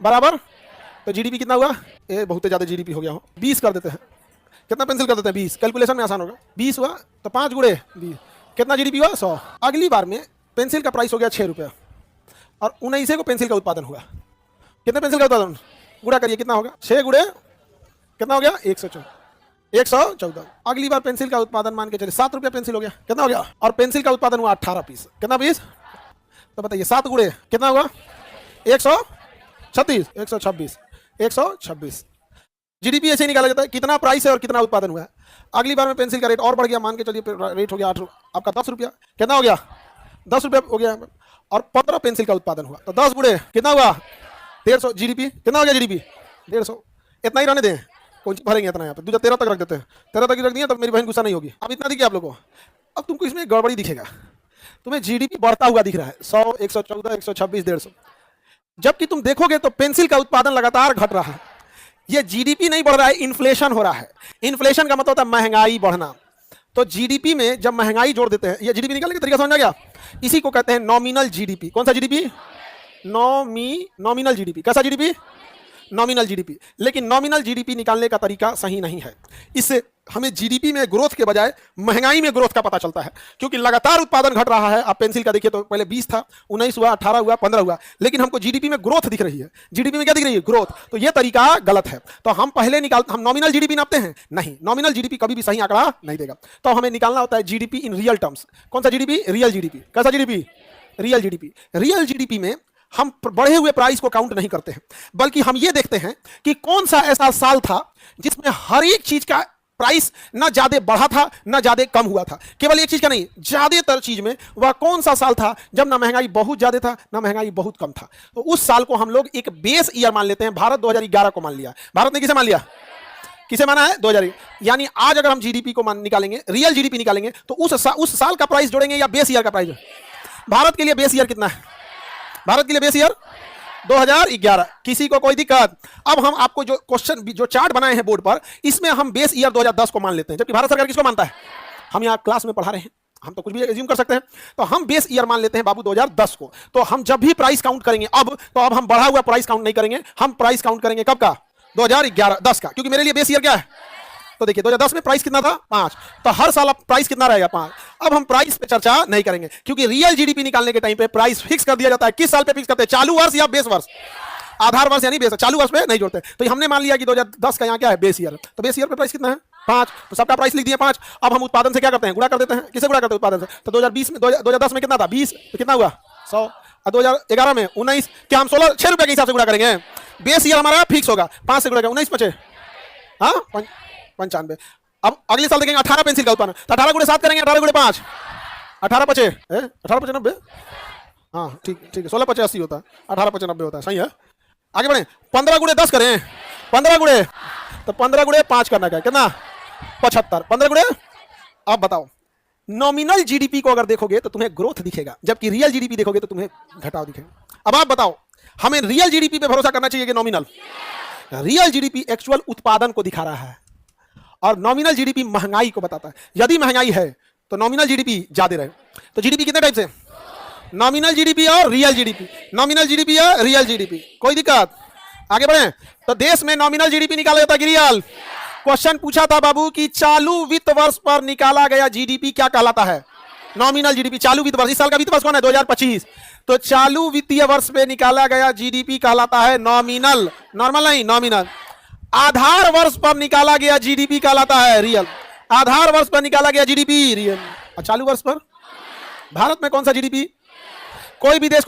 बराबर, तो जीडीपी कितना हुआ? ये बहुत ज्यादा जीडीपी हो गया हो, 20 कर देते हैं। कितना पेंसिल कर देते हैं? 20। कैलकुलेशन में आसान होगा। 20 हुआ तो 5 गुणे 20, कितना जीडीपी हुआ? 100। अगली बार में पेंसिल का प्राइस हो गया 6 रुपया और 19 को पेंसिल का उत्पादन हुआ। कितने पेंसिल का उत्पादन? गुणा करिए, कितना होगा? 6 गुणे कितना हो गया? 114। अगली बार पेंसिल का उत्पादन मान के चलिए 7 रुपया पेंसिल हो गया। कितना हो गया? और पेंसिल का उत्पादन हुआ 18 पीस। कितना पीस? तो बताइए 7 गुणे कितना हुआ? 136, 126। जीडीपी ऐसे ही निकाला जाता है, कितना प्राइस है और कितना उत्पादन हुआ है। अगली बार में पेंसिल का रेट और बढ़ गया, मान के चलिए रेट हो गया 8 आपका 10 रुपया। कितना हो गया? 10 रुपया हो गया और 15 पेंसिल का उत्पादन हुआ। तो 10 गुणे कितना हुआ? 150। जीडीपी कितना हो गया? जीडीपी 150। इतना ही रहने दें, कौन सी भरेंगे इतना? यहाँ पर 13 तक रख देते हैं। 13 तक रख दिया तो मेरी बहन गुस्सा नहीं होगी। अब इतना दिखे आप लोगों को। अब तुमको इसमें गड़बड़ी दिखेगा, तुम्हें जीडीपी बढ़ता हुआ दिख रहा है 100, 114, 126, 150, जबकि तुम देखोगे तो पेंसिल का उत्पादन लगातार घट रहा है। ये जीडीपी नहीं बढ़ रहा है, इन्फ्लेशन हो रहा है। इन्फ्लेशन का मतलब होता है महंगाई बढ़ना। तो जीडीपी में जब महंगाई जोड़ देते हैं, ये जीडीपी निकालने का तरीका समझ आ गया? इसी को कहते हैं नॉमिनल जीडीपी। कौन सा जीडीपी? Nominal GDP. कैसा जीडीपी? Nominal GDP. लेकिन नॉमिनल जीडीपी निकालने का तरीका सही नहीं है। इससे हमें जीडीपी में ग्रोथ के बजाय महंगाई में ग्रोथ का पता चलता है, क्योंकि लगातार उत्पादन घट रहा है। आप पेंसिल का देखिए तो पहले 20 था, 19 हुआ, 18 हुआ, 15 हुआ, लेकिन हमको जीडीपी में ग्रोथ दिख रही है। जीडीपी में क्या दिख रही है? ग्रोथ। तो ये तरीका गलत है। तो हम पहले हम नॉमिनल जीडीपी नापते हैं? नहीं, नॉमिनल जीडीपी कभी भी सही आंकड़ा नहीं देगा। तो हमें निकालना होता है जीडीपी इन रियल टर्म्स। कौन सा जीडीपी? Real GDP. कैसा GDP? Real GDP. Real GDP में हम बढ़े हुए प्राइस को काउंट नहीं करते हैं, बल्कि हम ये देखते हैं कि कौन सा ऐसा साल था जिसमें हर एक चीज का प्राइस ना ज्यादा बढ़ा था ना ज्यादा कम हुआ था। केवल एक चीज का नहीं, ज्यादातर चीज में वह कौन सा साल था जब ना महंगाई बहुत ज्यादा था ना महंगाई बहुत कम था। तो उस साल को हम लोग एक बेस ईयर मान लेते हैं। भारत 2011 को मान लिया। भारत ने किसे मान लिया? किसे माना है? 2000। यानी आज अगर हम जीडीपी को निकालेंगे, रियल जीडीपी निकालेंगे, तो उस साल का प्राइस जोड़ेंगे या बेस ईयर का प्राइस? भारत के लिए बेस ईयर कितना है? भारत के लिए बेस ईयर 2011। किसी को कोई दिक्कत? अब हम आपको जो क्वेश्चन, जो चार्ट बनाए हैं बोर्ड पर, इसमें हम बेस ईयर 2010 को मान लेते हैं, जबकि भारत सरकार किसको मानता है? हम यहाँ क्लास में पढ़ा रहे हैं, हम तो कुछ भी एज्यूम कर सकते हैं। तो हम बेस ईयर मान लेते हैं बाबू 2010 को। तो हम जब भी प्राइस काउंट करेंगे तो अब हम बढ़ा हुआ प्राइस काउंट नहीं करेंगे, हम प्राइस काउंट करेंगे कब का? 2011-10 का, क्योंकि मेरे लिए बेस ईयर क्या है? तो देखिए 2010 में प्राइस कितना था? 5। तो हर साल प्राइस कितना रहेगा? 5। अब हम प्राइस पे चर्चा नहीं करेंगे, क्योंकि रियल जीडीपी निकालने के टाइम पे प्राइस फिक्स कर दिया जाता है। किस साल पे फिक्स करते हैं? चालू वर्ष या बेस वर्ष? आधार वर्ष यानी बेस। चालू वर्ष पे नहीं जोड़ते। तो हमने मान लिया कि 2010 का यहाँ क्या है? Base year. तो बेस ईयर पे प्राइस कितना है? 5। तो सबका प्राइस लिख दिया 5। अब हम उत्पादन से क्या करते हैं? गुणा कर देते हैं। किसे गुणा करते हैं? उत्पादन से। तो 2010 में कितना था? 20। तो कितना हुआ? 100। और 2011 में 19। क्या हम 6 रुपए के हिसाब से गुणा करेंगे? बेस ईयर हमारा फिक्स होगा, 5 से गुणा करेंगे, 19 बचे, हाँ 95। अब अगले साल देखेंगे 18 पेंसिल का उत्पादन, तो 18 गुणे 7 करेंगे, 18 गुणे 5, 18 बचे 90। हाँ ठीक है, 16 पचे 80 होता है, 18 पचे 90 होता है, सही है। आगे बढ़े, 15 गुणे 10 करें, 15 गुणे, तो 15 गुणे 5 करना क्या, कितना 75, 15 गुणे। अब बताओ, नॉमिनल जीडीपी को अगर देखोगे तो तुम्हें ग्रोथ दिखेगा, जबकि रियल जीडीपी देखोगे तो तुम्हें घटाव दिखेगा। अब आप बताओ, हमें रियल जीडीपी पे भरोसा करना चाहिए कि नॉमिनल? रियल जीडीपी एक्चुअल उत्पादन को दिखा रहा है और नॉमिनल जीडीपी महंगाई को बताता है। यदि महंगाई है तो नॉमिनल जीडीपी ज्यादा रहे। तो जीडीपी कितने टाइप से? नॉमिनल जीडीपी और रियल जीडीपी। नॉमिनल जीडीपी या रियल जीडीपी, कोई दिक्कत? आगे बढ़े, तो देश में नॉमिनल जीडीपी निकाला जाता है कि रियल? क्वेश्चन पूछा था बाबू कि चालू वित्त वर्ष पर निकाला गया जीडीपी क्या कहलाता है? Nominal GDP. चालू वित्त वर्ष, इस साल का वित्त वर्ष कौन है? 2025। तो चालू वित्तीय वर्ष में निकाला गया जीडीपी कहलाता है नॉमिनल, नॉर्मल नहीं, नॉमिनल। आधार वर्ष पर निकाला गया जीडीपी कहलाता है रियल। आधार वर्ष पर निकाला गया जीडीपी रियल। चालू वर्ष पर भारत में कौन सा जीडीपी? कोई भी देश